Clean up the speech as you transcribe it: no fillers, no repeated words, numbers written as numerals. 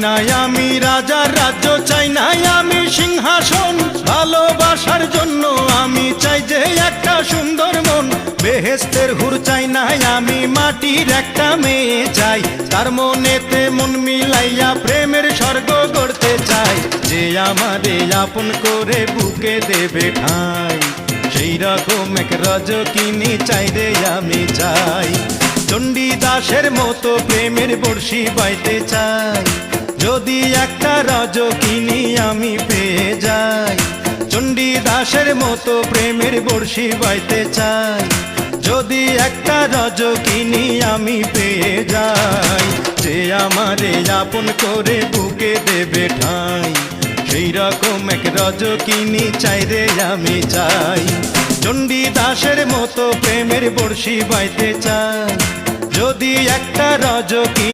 নাই আমি রাজার রাজ্য, চাই নাই আমি সিংহাসন, ভালোবাসার জন্য আমি চাই যে একটা সুন্দর মন। বেহেশতের হুর চাই নাই আমি, মাটির একটা মেয়ে চাই, তার মনেতে মন মিলাইয়া প্রেমের স্বর্গ গড়তে চাই। যে আমারে আপন করে বুকে দেবে ঠাঁই, সেই রকম এক রজকিনী চাই রে আমি চাই। চণ্ডীদাসের মতো প্রেমের বর্ষি বাইতে চাই, যদি একটা রজকিনী আমি পেয়ে যাই। চণ্ডীদাসের মতো প্রেমের বর্ষি বাইতে চাই, যদি একটা রজকিনী আমি পেয়ে যাই। যে আমারে আপন করে বুকে দেবে ঠাঁই, সেই রকম এক রজকিনী চাই রে আমি চাই। চণ্ডীদাসের মতো প্রেমের বর্ষি বাইতে চাই, যদি একটা রজকিনী